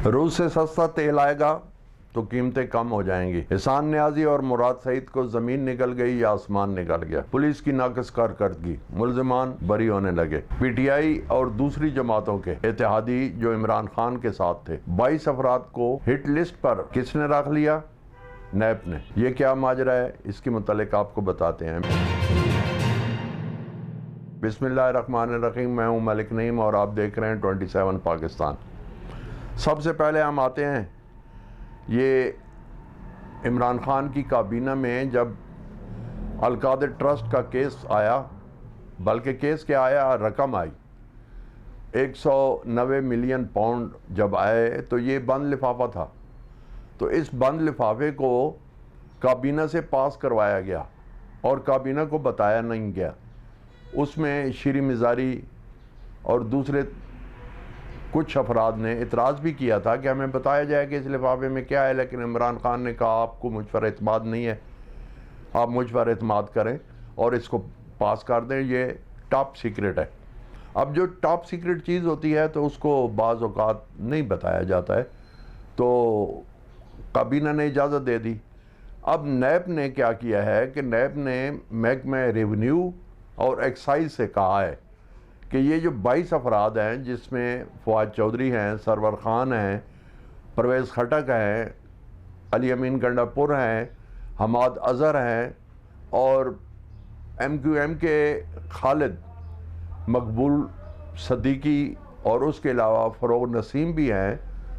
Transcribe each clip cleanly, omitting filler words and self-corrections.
روس سے سستا تیل آئے گا تو قیمتیں کم ہو جائیں گی۔ احسان نیازی اور مراد سعید کو زمین نکل گئی یا آسمان نکل گیا۔ پولیس کی ناقص کارکردگی، ملزمان بری ہونے لگے۔ پی ٹی آئی اور دوسری جماعتوں کے اتحادی جو عمران خان کے ساتھ تھے، 22 افراد کو ہٹ لسٹ پر کس نے رکھ لیا؟ نیب نے۔ یہ کیا ماجرا ہے، اس کے متعلق آپ کو بتاتے ہیں۔ بسم اللہ الرحمن الرحیم، میں ہوں ملک نعیم اور آپ دیکھ رہے ہیں 27 پاکستان۔ سب سے پہلے ہم آتے ہیں یہ عمران خان کی کابینہ میں جب القادر ٹرسٹ کا کیس آیا، بلکہ کیس کیا آیا، رقم آئی 190 ملین پاؤنڈ جب آئے تو یہ بند لفافہ تھا، تو اس بند لفافے کو کابینہ سے پاس کروایا گیا اور کابینہ کو بتایا نہیں گیا۔ اس میں شیریں مزاری اور دوسرے کچھ افراد نے اعتراض بھی کیا تھا کہ ہمیں بتایا جائے کہ اس لفافے میں کیا ہے، لیکن عمران خان نے کہا آپ کو مجھ پر اعتماد نہیں ہے، آپ مجھ پر اعتماد کریں اور اس کو پاس کر دیں، یہ ٹاپ سیکرٹ ہے۔ اب جو ٹاپ سیکرٹ چیز ہوتی ہے تو اس کو بعض اوقات نہیں بتایا جاتا ہے، تو کابینہ نے اجازت دے دی۔ اب نیب نے کیا کیا ہے کہ نیب نے محکمہ ریونیو اور ایکسائز سے کہا ہے کہ یہ جو 22 افراد ہیں، جس میں فواد چودھری ہیں، سرور خان ہیں، پرویز خٹک ہیں، علی امین گنڈا پور ہیں، حماد اظہر ہیں اور ایم کیو ایم کے خالد مقبول صدیقی اور اس کے علاوہ فروغ نسیم بھی ہیں،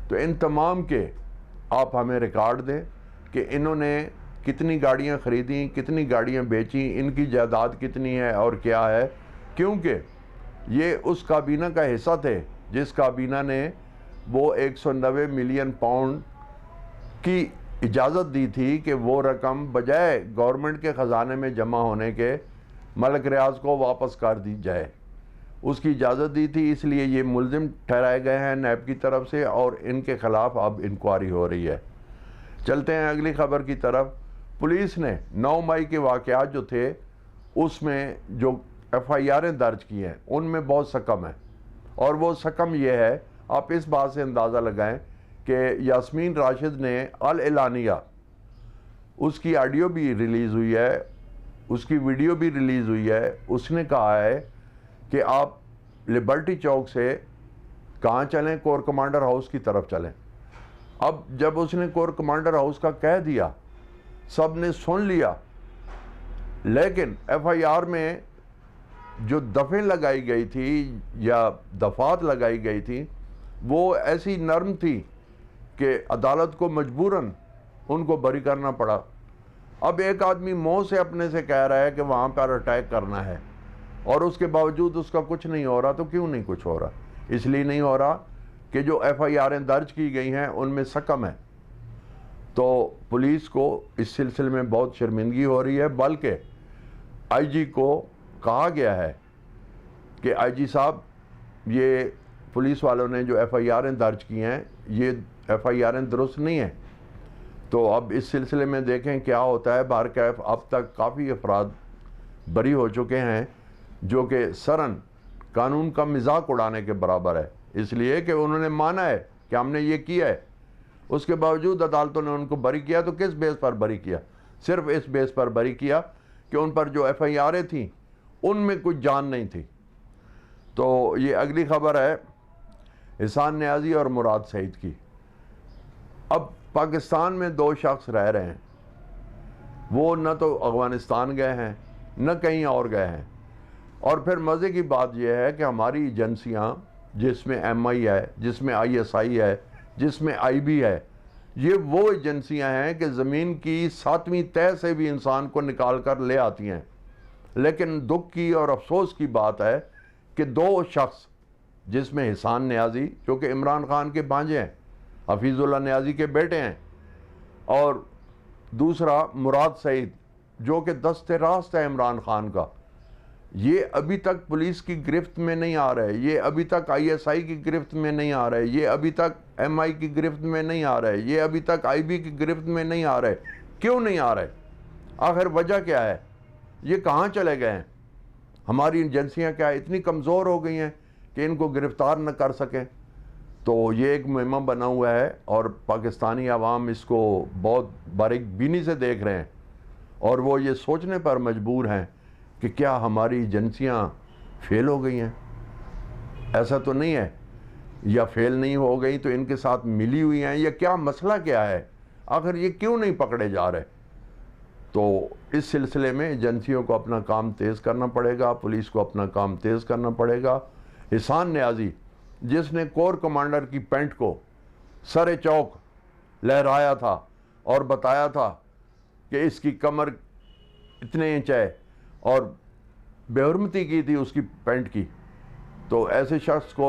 تو ان تمام کے آپ ہمیں ریکارڈ دیں کہ انہوں نے کتنی گاڑیاں خریدیں، کتنی گاڑیاں بیچیں، ان کی جائیداد کتنی ہے اور کیا ہے، کیونکہ یہ اس کابینہ کا حصہ تھے جس کابینہ نے وہ 190 ملین پاؤنڈ کی اجازت دی تھی کہ وہ رقم بجائے گورنمنٹ کے خزانے میں جمع ہونے کے ملک ریاض کو واپس کر دی جائے، اس کی اجازت دی تھی۔ اس لیے یہ ملزم ٹھہرائے گئے ہیں نیب کی طرف سے اور ان کے خلاف اب انکوائری ہو رہی ہے۔ چلتے ہیں اگلی خبر کی طرف۔ پولیس نے 9 مئی کے واقعات جو تھے اس میں جو ایف آئی آریں درج کی ہیں ان میں بہت سکم ہے، اور وہ سکم یہ ہے، آپ اس بات سے اندازہ لگائیں کہ یاسمین راشد نے الاعلانیہ، اس کی آڈیو بھی ریلیز ہوئی ہے، اس کی ویڈیو بھی ریلیز ہوئی ہے، اس نے کہا ہے کہ آپ لبرٹی چوک سے کہاں چلیں، کور کمانڈر ہاؤس کی طرف چلیں۔ اب جب اس نے کور کمانڈر ہاؤس کا کہہ دیا، سب نے سن لیا، لیکن ایف آئی آر میں جو دفعیں لگائی گئی تھی یا دفعات لگائی گئی تھی وہ ایسی نرم تھی کہ عدالت کو مجبوراً ان کو بری کرنا پڑا۔ اب ایک آدمی منہ سے اپنے سے کہہ رہا ہے کہ وہاں پر اٹیک کرنا ہے اور اس کے باوجود اس کا کچھ نہیں ہو رہا، تو کیوں نہیں کچھ ہو رہا؟ اس لیے نہیں ہو رہا کہ جو ایف آئی آریں درج کی گئی ہیں ان میں سکم ہے۔ تو پولیس کو اس سلسلے میں بہت شرمندگی ہو رہی ہے، بلکہ آئی جی کو کہا گیا ہے کہ آئی جی صاحب، یہ پولیس والوں نے جو ایف آئی آریں درج کی ہیں یہ ایف آئی آریں درست نہیں ہیں۔ تو اب اس سلسلے میں دیکھیں کیا ہوتا ہے۔ بہرکیف اب تک کافی افراد بری ہو چکے ہیں جو کہ سرن قانون کا مذاق اڑانے کے برابر ہے، اس لیے کہ انہوں نے مانا ہے کہ ہم نے یہ کیا ہے، اس کے باوجود عدالتوں نے ان کو بری کیا۔ تو کس بیس پر بری کیا؟ صرف اس بیس پر بری کیا کہ ان پر جو ایف آئی آریں تھیں ان میں کچھ جان نہیں تھی۔ تو یہ اگلی خبر ہے احسان نیازی اور مراد سعید کی۔ اب پاکستان میں 2 شخص رہ رہے ہیں، وہ نہ تو افغانستان گئے ہیں نہ کہیں اور گئے ہیں، اور پھر مزے کی بات یہ ہے کہ ہماری ایجنسیاں، جس میں ایم آئی ہے، جس میں آئی ایس آئی ہے، جس میں آئی بی ہے، یہ وہ ایجنسیاں ہیں کہ زمین کی 7ویں تہہ سے بھی انسان کو نکال کر لے آتی ہیں۔ لیکن دکھ کی اور افسوس کی بات ہے کہ 2 شخص، جس میں احسان نیازی جو کہ عمران خان کے بھانجے ہیں، حفیظ اللہ نیازی کے بیٹے ہیں، اور دوسرا مراد سعید جو کہ دست راست ہے عمران خان کا، یہ ابھی تک پولیس کی گرفت میں نہیں آ رہے، یہ ابھی تک آئی ایس آئی کی گرفت میں نہیں آ رہے، یہ ابھی تک ایم آئی کی گرفت میں نہیں آ رہے، یہ ابھی تک آئی بی کی گرفت میں نہیں آ رہے۔ کیوں نہیں آ رہے؟ آخر وجہ کیا ہے؟ یہ کہاں چلے گئے ہیں؟ ہماری ایجنسیاں کیا اتنی کمزور ہو گئی ہیں کہ ان کو گرفتار نہ کر سکیں؟ تو یہ ایک مہمہ بنا ہوا ہے اور پاکستانی عوام اس کو بہت باریک بینی سے دیکھ رہے ہیں، اور وہ یہ سوچنے پر مجبور ہیں کہ کیا ہماری ایجنسیاں فیل ہو گئی ہیں؟ ایسا تو نہیں ہے، یا فیل نہیں ہو گئی تو ان کے ساتھ ملی ہوئی ہیں، یا کیا مسئلہ کیا ہے، آخر یہ کیوں نہیں پکڑے جا رہے؟ تو اس سلسلے میں ایجنسیوں کو اپنا کام تیز کرنا پڑے گا، پولیس کو اپنا کام تیز کرنا پڑے گا۔ احسان نیازی جس نے کور کمانڈر کی پینٹ کو سر چوک لہرایا تھا اور بتایا تھا کہ اس کی کمر اتنے انچ ہے اور بے حرمتی کی تھی اس کی پینٹ کی، تو ایسے شخص کو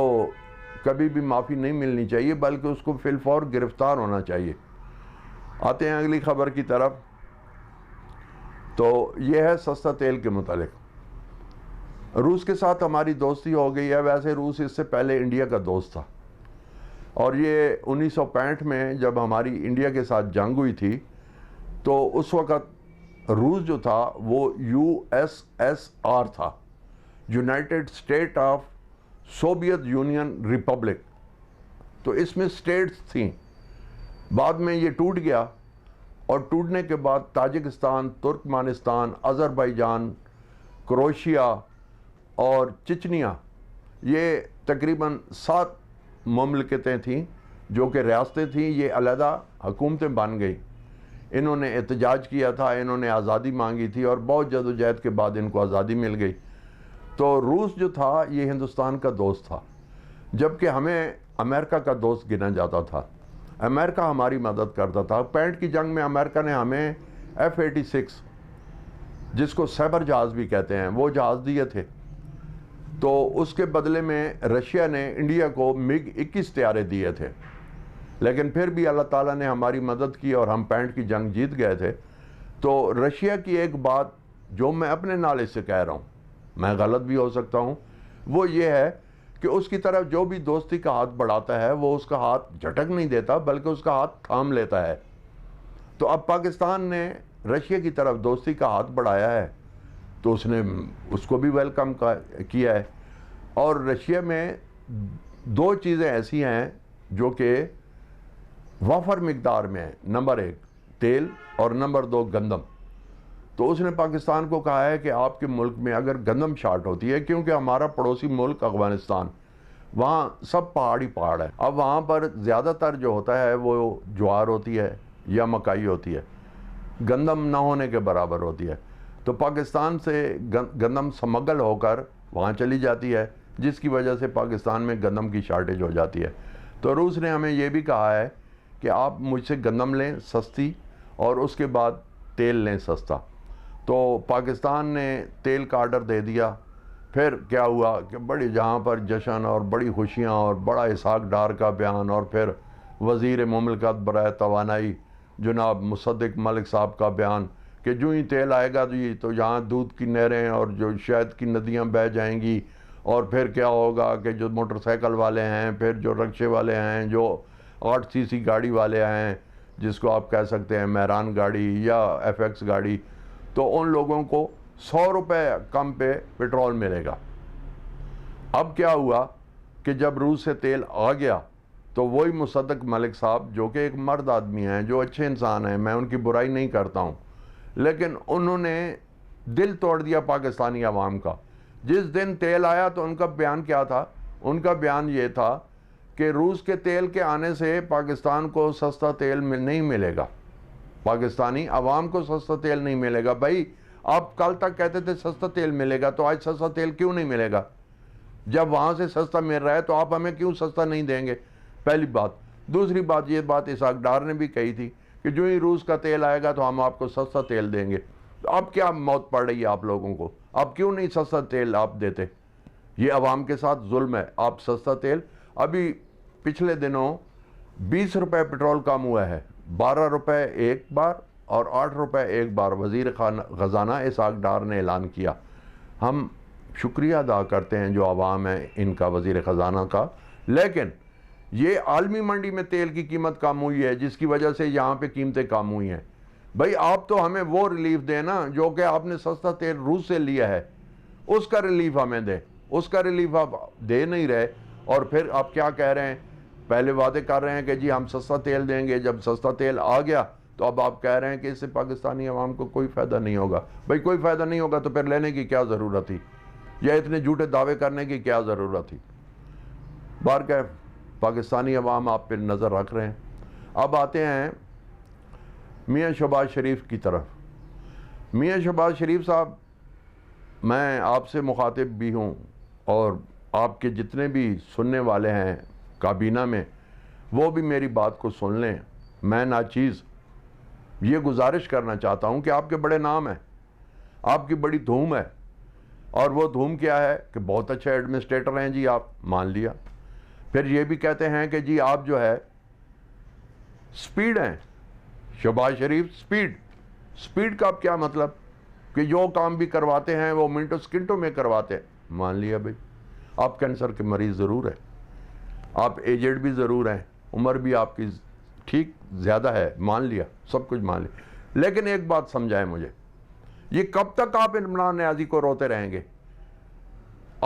کبھی بھی معافی نہیں ملنی چاہیے، بلکہ اس کو فی الفور گرفتار ہونا چاہیے۔ آتے ہیں اگلی خبر کی طرف، تو یہ ہے سستا تیل کے متعلق۔ روس کے ساتھ ہماری دوستی ہو گئی ہے، ویسے روس اس سے پہلے انڈیا کا دوست تھا، اور یہ 1965 میں جب ہماری انڈیا کے ساتھ جنگ ہوئی تھی تو اس وقت روس جو تھا وہ USSR تھا، United state of Soviet union republic, تو اس میں اسٹیٹس تھیں۔ بعد میں یہ ٹوٹ گیا، اور ٹوٹنے کے بعد تاجکستان، ترکمانستان، آذربائیجان، کروشیا اور چچنیا، یہ تقریباً 7 مملکتیں تھیں جو کہ ریاستیں تھیں، یہ علیحدہ حکومتیں بن گئی۔ انہوں نے احتجاج کیا تھا، انہوں نے آزادی مانگی تھی، اور بہت جدوجہد کے بعد ان کو آزادی مل گئی۔ تو روس جو تھا یہ ہندوستان کا دوست تھا، جبکہ ہمیں امریکہ کا دوست گنا جاتا تھا۔ امریکہ ہماری مدد کرتا تھا۔ 65 کی جنگ میں امریکہ نے ہمیں F-86 جس کو سیبر جہاز بھی کہتے ہیں وہ جہاز دیے تھے، تو اس کے بدلے میں رشیا نے انڈیا کو MiG-21 طیارے دیے تھے، لیکن پھر بھی اللہ تعالیٰ نے ہماری مدد کی اور ہم 65 کی جنگ جیت گئے تھے۔ تو رشیا کی ایک بات جو میں اپنے نالج سے کہہ رہا ہوں، میں غلط بھی ہو سکتا ہوں، وہ یہ ہے کہ اس کی طرف جو بھی دوستی کا ہاتھ بڑھاتا ہے وہ اس کا ہاتھ جھٹک نہیں دیتا، بلکہ اس کا ہاتھ تھام لیتا ہے۔ تو اب پاکستان نے رشیا کی طرف دوستی کا ہاتھ بڑھایا ہے، تو اس نے اس کو بھی ویلکم کیا ہے۔ اور رشیا میں 2 چیزیں ایسی ہیں جو کہ وافر مقدار میں ہیں، نمبر 1 تیل اور نمبر 2 گندم۔ تو اس نے پاکستان کو کہا ہے کہ آپ کے ملک میں اگر گندم شارٹ ہوتی ہے، کیونکہ ہمارا پڑوسی ملک افغانستان، وہاں سب پہاڑی پہاڑ ہے، اب وہاں پر زیادہ تر جو ہوتا ہے وہ جوار ہوتی ہے یا مکائی ہوتی ہے، گندم نہ ہونے کے برابر ہوتی ہے۔ تو پاکستان سے گندم سمگل ہو کر وہاں چلی جاتی ہے، جس کی وجہ سے پاکستان میں گندم کی شارٹیج ہو جاتی ہے۔ تو روس نے ہمیں یہ بھی کہا ہے کہ آپ مجھ سے گندم لیں سستی، اور اس کے بعد تیل لیں سستا۔ تو پاکستان نے تیل کا آرڈر دے دیا۔ پھر کیا ہوا کہ بڑی جہاں پر جشن اور بڑی خوشیاں اور بڑا اسحاق ڈار کا بیان، اور پھر وزیر مملکت برائے توانائی جناب مصدق ملک صاحب کا بیان کہ جو ہی تیل آئے گا جی تو یہاں دودھ کی نہریں اور جو شہد کی ندیاں بہہ جائیں گی، اور پھر کیا ہوگا کہ جو موٹر سائیکل والے ہیں، پھر جو رکشے والے ہیں، جو 8 cc گاڑی والے ہیں، جس کو آپ کہہ سکتے ہیں مہران گاڑی یا FX گاڑی، تو ان لوگوں کو 100 روپے کم پہ پیٹرول ملے گا۔ اب کیا ہوا کہ جب روس سے تیل آ گیا تو وہی مصدق ملک صاحب جو کہ ایک مرد آدمی ہیں، جو اچھے انسان ہیں، میں ان کی برائی نہیں کرتا ہوں، لیکن انہوں نے دل توڑ دیا پاکستانی عوام کا۔ جس دن تیل آیا تو ان کا بیان کیا تھا؟ ان کا بیان یہ تھا کہ روس کے تیل کے آنے سے پاکستان کو سستا تیل نہیں ملے گا، پاکستانی عوام کو سستا تیل نہیں ملے گا۔ بھائی آپ کل تک کہتے تھے سستا تیل ملے گا، تو آج سستا تیل کیوں نہیں ملے گا؟ جب وہاں سے سستا مل رہا ہے تو آپ ہمیں کیوں سستا نہیں دیں گے؟ پہلی بات۔ دوسری بات، یہ بات اسحاق ڈار نے بھی کہی تھی کہ جو ہی روس کا تیل آئے گا تو ہم آپ کو سستا تیل دیں گے۔ تو اب کیا موت پڑ رہی ہے آپ لوگوں کو؟ اب کیوں نہیں سستا تیل آپ دیتے؟ یہ عوام کے ساتھ ظلم ہے۔ آپ سستا تیل، ابھی پچھلے دنوں 20 روپے پیٹرول کم ہوا ہے، 12 روپے ایک بار اور 8 روپے ایک بار وزیر خزانہ اسحاق ڈار نے اعلان کیا۔ ہم شکریہ ادا کرتے ہیں جو عوام ہے ان کا، وزیر خزانہ کا، لیکن یہ عالمی منڈی میں تیل کی قیمت کم ہوئی ہے جس کی وجہ سے یہاں پہ قیمتیں کم ہوئی ہیں۔ بھائی آپ تو ہمیں وہ ریلیف دیں نا جو کہ آپ نے سستا تیل روس سے لیا ہے، اس کا ریلیف ہمیں دیں، اس کا ریلیف آپ دے نہیں رہے، اور پھر آپ کیا کہہ رہے ہیں پہلے وعدے کر رہے ہیں کہ جی ہم سستا تیل دیں گے، جب سستا تیل آ گیا تو اب آپ کہہ رہے ہیں کہ اس سے پاکستانی عوام کو کوئی فائدہ نہیں ہوگا۔ بھائی کوئی فائدہ نہیں ہوگا تو پھر لینے کی کیا ضرورت تھی، یا اتنے جھوٹے دعوے کرنے کی کیا ضرورت تھی؟ بہرکیف پاکستانی عوام آپ پہ نظر رکھ رہے ہیں۔ اب آتے ہیں میاں شہباز شریف کی طرف۔ میاں شہباز شریف صاحب، میں آپ سے مخاطب بھی ہوں اور آپ کے جتنے بھی سننے والے ہیں کابینہ میں، وہ بھی میری بات کو سن لیں۔ میں ناچیز یہ گزارش کرنا چاہتا ہوں کہ آپ کے بڑے نام ہیں، آپ کی بڑی دھوم ہے، اور وہ دھوم کیا ہے کہ بہت اچھے ایڈمنسٹریٹر ہیں جی، آپ مان لیا۔ پھر یہ بھی کہتے ہیں کہ جی آپ جو ہے سپیڈ ہیں، شہباز شریف سپیڈ کا کیا مطلب کہ جو کام بھی کرواتے ہیں وہ منٹوں سکنٹوں میں کرواتے ہیں۔ مان لیا بھائی، آپ کینسر کے مریض ضرور ہیں، آپ ایجڈ بھی ضرور ہیں، عمر بھی آپ کی ٹھیک زیادہ ہے، مان لیا، سب کچھ مان لیا، لیکن ایک بات سمجھائیں مجھے، یہ کب تک آپ عمران نیازی کو روتے رہیں گے؟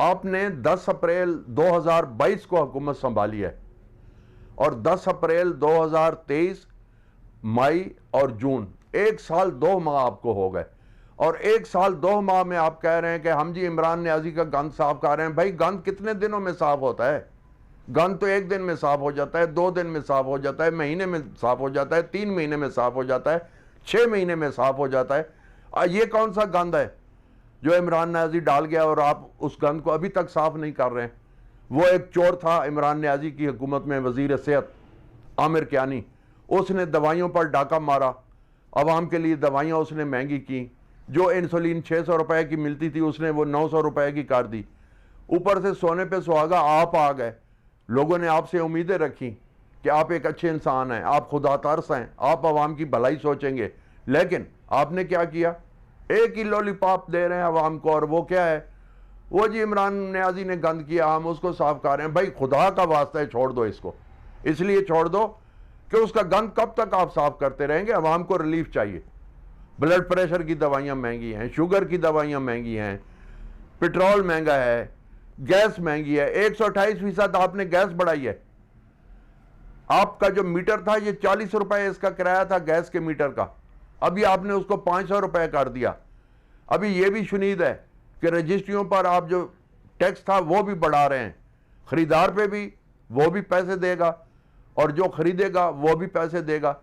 آپ نے 10 اپریل 2022 کو حکومت سنبھالی ہے، اور 10 اپریل 2023 مئی اور جون، 1 سال 2 ماہ آپ کو ہو گئے، اور 1 سال 2 ماہ میں آپ کہہ رہے ہیں کہ ہم جی عمران نیازی کا گند صاف کر رہے ہیں۔ بھائی گند کتنے دنوں میں صاف ہوتا ہے؟ گند تو 1 دن میں صاف ہو جاتا ہے، 2 دن میں صاف ہو جاتا ہے، مہینے میں صاف ہو جاتا ہے، 3 مہینے میں صاف ہو جاتا ہے، 6 مہینے میں صاف ہو جاتا ہے۔ یہ کون سا گند ہے جو عمران نیازی ڈال گیا اور آپ اس گند کو ابھی تک صاف نہیں کر رہے ہیں؟ وہ ایک چور تھا عمران نیازی کی حکومت میں، وزیر صحت عامر کیانی، اس نے دوائیوں پر ڈاکہ مارا، عوام کے لیے دوائیاں اس نے مہنگی کی، جو انسولین 600 روپے کی ملتی تھی اس نے وہ 900 روپے کی کر دی، اوپر سے سونے پہ سہاگا آپ آ گئے۔ لوگوں نے آپ سے امیدیں رکھی کہ آپ ایک اچھے انسان ہیں، آپ خدا ترس ہیں، آپ عوام کی بھلائی سوچیں گے، لیکن آپ نے کیا کیا؟ ایک ہی لولی پاپ دے رہے ہیں عوام کو، اور وہ کیا ہے؟ وہ جی عمران نیازی نے گند کیا، ہم اس کو صاف کر رہے ہیں۔ بھائی خدا کا واسطہ ہے چھوڑ دو اس کو، اس لیے چھوڑ دو کہ اس کا گند کب تک آپ صاف کرتے رہیں گے؟ عوام کو ریلیف چاہیے۔ بلڈ پریشر کی دوائیاں مہنگی ہیں، شوگر کی دوائیاں مہنگی ہیں، پٹرول مہنگا ہے، گیس مہنگی ہے، 128% آپ نے گیس بڑھائی ہے۔ آپ کا جو میٹر تھا یہ 40 روپے اس کا کرایہ تھا گیس کے میٹر کا، ابھی آپ نے اس کو 500 روپے کر دیا۔ ابھی یہ بھی شنید ہے کہ رجسٹریوں پر آپ جو ٹیکس تھا وہ بھی بڑھا رہے ہیں، خریدار پہ بھی وہ بھی پیسے دے گا، اور جو خریدے گا وہ بھی پیسے دے گا۔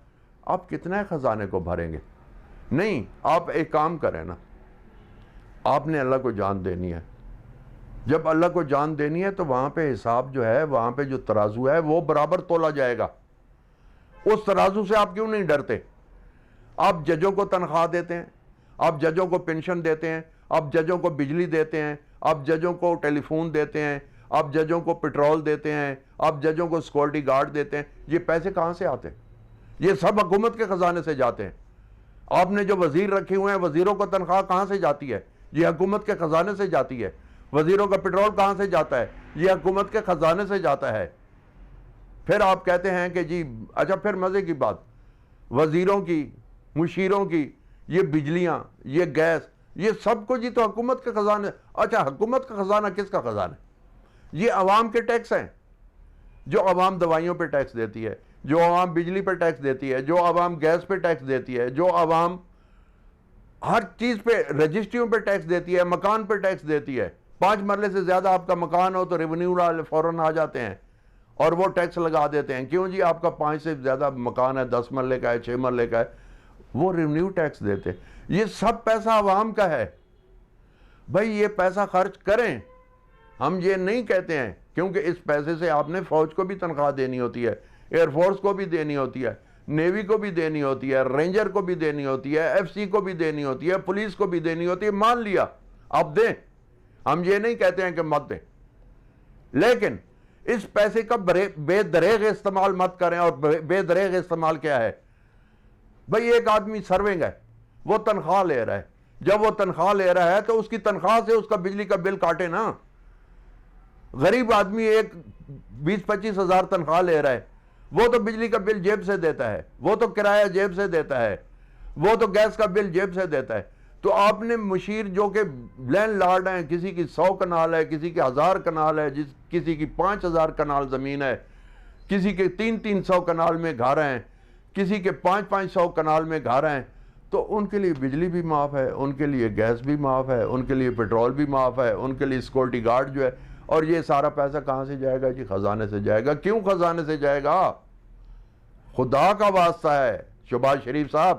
آپ کتنے خزانے کو بھریں گے؟ نہیں، آپ ایک کام کریں نا، آپ نے اللہ کو جان دینی ہے۔ جب اللہ کو جان دینی ہے تو وہاں پہ حساب جو ہے، وہاں پہ جو ترازو ہے وہ برابر تولا جائے گا۔ اس ترازو سے آپ کیوں نہیں ڈرتے؟ آپ ججوں کو تنخواہ دیتے ہیں، آپ ججوں کو پینشن دیتے ہیں، آپ ججوں کو بجلی دیتے ہیں، آپ ججوں کو ٹیلی فون دیتے ہیں، آپ ججوں کو پٹرول دیتے ہیں، آپ ججوں کو سیکورٹی گارڈ دیتے ہیں۔ یہ پیسے کہاں سے آتے ہیں؟ یہ سب حکومت کے خزانے سے جاتے ہیں۔ آپ نے جو وزیر رکھے ہوئے ہیں، وزیروں کو تنخواہ کہاں سے جاتی ہے؟ یہ حکومت کے خزانے سے جاتی ہے۔ وزیروں کا پٹرول کہاں سے جاتا ہے؟ یہ حکومت کے خزانے سے جاتا ہے۔ پھر آپ کہتے ہیں کہ جی اچھا، پھر مزے کی بات، وزیروں کی، مشیروں کی یہ بجلیاں، یہ گیس، یہ سب کچھ یہ تو حکومت کے خزانے۔ اچھا، حکومت کا خزانہ کس کا خزانہ ہے؟ یہ عوام کے ٹیکس ہیں، جو عوام دوائیوں پہ ٹیکس دیتی ہے، جو عوام بجلی پہ ٹیکس دیتی ہے، جو عوام گیس پہ ٹیکس دیتی ہے، جو عوام ہر چیز پہ، رجسٹریوں پہ ٹیکس دیتی ہے، مکان پہ ٹیکس دیتی ہے۔ 5 مرلے سے زیادہ آپ کا مکان ہو تو ریونیو والے فوراً آ جاتے ہیں اور وہ ٹیکس لگا دیتے ہیں۔ کیوں جی؟ آپ کا 5 سے زیادہ مکان ہے، 10 مرلے کا ہے، 6 مرلے کا ہے، وہ ریونیو ٹیکس دیتے۔ یہ سب پیسہ عوام کا ہے۔ بھائی یہ پیسہ خرچ کریں، ہم یہ نہیں کہتے ہیں، کیونکہ اس پیسے سے آپ نے فوج کو بھی تنخواہ دینی ہوتی ہے، ایئر فورس کو بھی دینی ہوتی ہے، نیوی کو بھی دینی ہوتی ہے، رینجر کو بھی دینی ہوتی ہے، ایف سی کو بھی دینی ہوتی ہے، پولیس کو بھی دینی ہوتی ہے۔ مان لیا، آپ دیں، ہم یہ نہیں کہتے ہیں کہ مت دیں، لیکن اس پیسے کا بے دریغ استعمال مت کریں۔ اور بے دریغ استعمال کیا ہے؟ بھئی ایک آدمی سرونگ ہے، وہ تنخواہ لے رہا ہے، جب وہ تنخواہ لے رہا ہے تو اس کی تنخواہ سے اس کا بجلی کا بل کاٹے نا۔ غریب آدمی ایک 20-25 ہزار تنخواہ لے رہا ہے، وہ تو بجلی کا بل جیب سے دیتا ہے، وہ تو کرایہ جیب سے دیتا ہے، وہ تو گیس کا بل جیب سے دیتا ہے۔ تو آپ نے مشیر جو کہ لینڈ لارڈ ہیں، کسی کی 100 کنال ہے، کسی کی 1000 کنال ہے، کسی کی 5000 کنال زمین ہے، کسی کے 300 کنال میں گھر ہیں، کسی کے 500 کنال میں گھر ہیں، تو ان کے لیے بجلی بھی معاف ہے، ان کے لیے گیس بھی معاف ہے، ان کے لیے پیٹرول بھی معاف ہے، ان کے لیے سیکورٹی گارڈ جو ہے. اور یہ سارا پیسہ کہاں سے جائے گا جی؟ خزانے سے جائے گا. کیوں خزانے سے جائے گا؟ خدا کا واسطہ ہے شہباز شریف صاحب،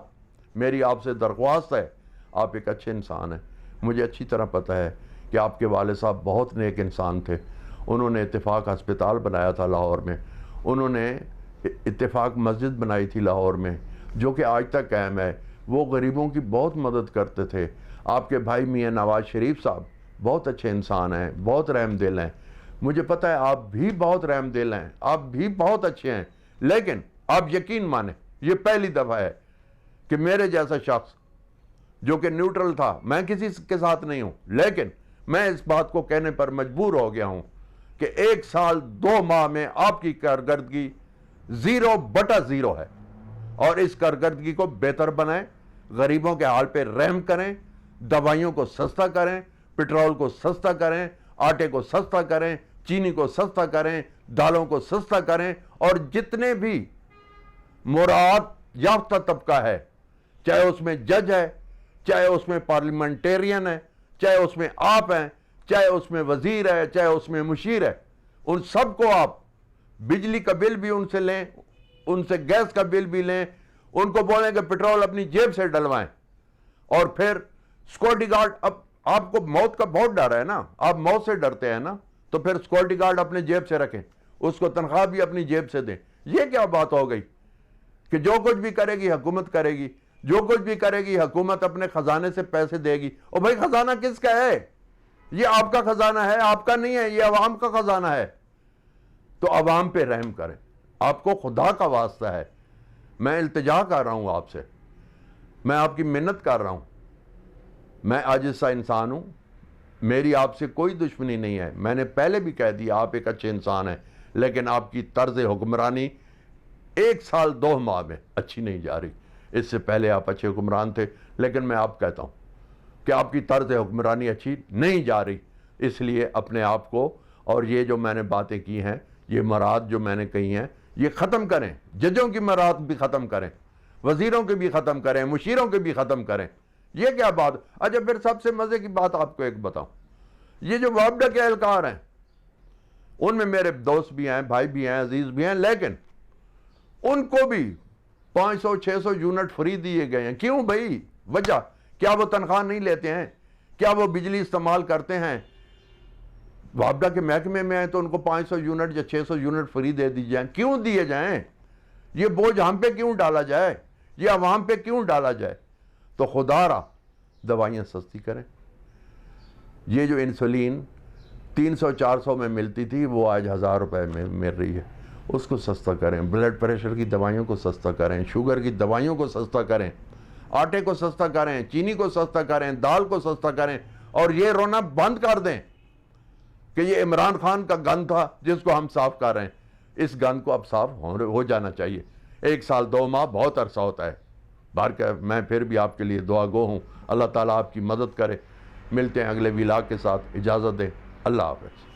میری آپ سے درخواست ہے، آپ ایک اچھے انسان ہیں، مجھے اچھی طرح پتہ ہے کہ آپ کے والد صاحب بہت نیک انسان تھے. انہوں نے اتفاق ہسپتال بنایا تھا لاہور میں، انہوں نے اتفاق مسجد بنائی تھی لاہور میں جو کہ آج تک قائم ہے. وہ غریبوں کی بہت مدد کرتے تھے. آپ کے بھائی میاں نواز شریف صاحب بہت اچھے انسان ہیں، بہت رحم دل ہیں. مجھے پتہ ہے آپ بھی بہت رحم دل ہیں، آپ بھی بہت اچھے ہیں. لیکن آپ یقین مانیں، یہ پہلی دفعہ ہے کہ میرے جیسا شخص جو کہ نیوٹرل تھا، میں کسی کے ساتھ نہیں ہوں، لیکن میں اس بات کو کہنے پر مجبور ہو گیا ہوں کہ 1 سال 2 ماہ میں آپ کی کارکردگی 0/0 ہے. اور اس کارکردگی کو بہتر بنائیں، غریبوں کے حال پہ رحم کریں، دوائیوں کو سستا کریں، پیٹرول کو سستا کریں، آٹے کو سستا کریں، چینی کو سستا کریں، دالوں کو سستا کریں. اور جتنے بھی مراعات یافتہ طبقہ ہے، چاہے اس میں جج ہے، چاہے اس میں پارلیمنٹیرین ہے، چاہے اس میں آپ ہیں، چاہے اس میں وزیر ہے، چاہے اس میں مشیر ہے، ان سب کو آپ بجلی کا بل بھی ان سے لیں، ان سے گیس کا بل بھی لیں، ان کو بولیں کہ پیٹرول اپنی جیب سے ڈلوائیں. اور پھر سیکورٹی گارڈ، اب آپ کو موت کا بہت ڈر ہے نا، آپ موت سے ڈرتے ہیں نا، تو پھر سیکورٹی گارڈ اپنے جیب سے رکھیں، اس کو تنخواہ بھی اپنی جیب سے دیں. یہ کیا بات ہو گئی کہ جو کچھ بھی کرے گی حکومت کرے گی، جو کچھ بھی کرے گی حکومت اپنے خزانے سے پیسے دے گی؟ اور بھائی خزانہ کس کا ہے؟ یہ آپ کا خزانہ ہے، آپ کا نہیں ہے، یہ عوام کا خزانہ ہے. تو عوام پہ رحم کریں، آپ کو خدا کا واسطہ ہے. میں التجا کر رہا ہوں آپ سے، میں آپ کی منت کر رہا ہوں. میں عاجز سا انسان ہوں، میری آپ سے کوئی دشمنی نہیں ہے. میں نے پہلے بھی کہہ دیا آپ ایک اچھے انسان ہیں، لیکن آپ کی طرز حکمرانی 1 سال 2 ماہ میں اچھی نہیں جا رہی. اس سے پہلے آپ اچھے حکمران تھے، لیکن میں آپ کہتا ہوں کہ آپ کی طرز حکمرانی اچھی نہیں جا رہی. اس لیے اپنے آپ کو، اور یہ جو میں نے باتیں کی ہیں، یہ مراد جو میں نے کہی ہیں، یہ ختم کریں. ججوں کی مراد بھی ختم کریں، وزیروں کے بھی ختم کریں، مشیروں کے بھی ختم کریں. یہ کیا بات؟ اچھا پھر سب سے مزے کی بات آپ کو ایک بتاؤں، یہ جو وابڈا کے اہلکار ہیں، ان میں میرے دوست بھی ہیں، بھائی بھی ہیں، عزیز بھی ہیں، لیکن ان کو بھی 500-600 یونٹ فری دیے گئے ہیں. کیوں بھائی؟ وجہ کیا وہ تنخواہ نہیں لیتے ہیں؟ کیا وہ بجلی استعمال کرتے ہیں؟ وابڈا کے محکمے میں ہیں تو ان کو 500 یونٹ یا 600 یونٹ فری دے دی جائیں. کیوں دیے جائیں؟ یہ بوجھ ہم پہ کیوں ڈالا جائے؟ یہ عوام پہ کیوں ڈالا جائے؟ تو خدا را دوائیاں سستی کریں. یہ جو انسولین 300-400 میں ملتی تھی، وہ آج 1000 روپے میں مل رہی ہے، اس کو سستا کریں. بلڈ پریشر کی دوائیوں کو سستا کریں، شوگر کی دوائیوں کو سستا کریں، آٹے کو سستا کریں، چینی کو سستا کریں، دال کو سستا کریں. اور یہ رونا بند کر دیں کہ یہ عمران خان کا گند تھا جس کو ہم صاف کر رہے ہیں. اس گند کو اب صاف ہو جانا چاہیے. 1 سال 2 ماہ بہت عرصہ ہوتا ہے. میں پھر بھی آپ کے لیے دعا گو ہوں. اللہ تعالیٰ آپ کی مدد کرے. ملتے ہیں اگلے ولاگ کے ساتھ. اجازت دیں. اللہ حافظ.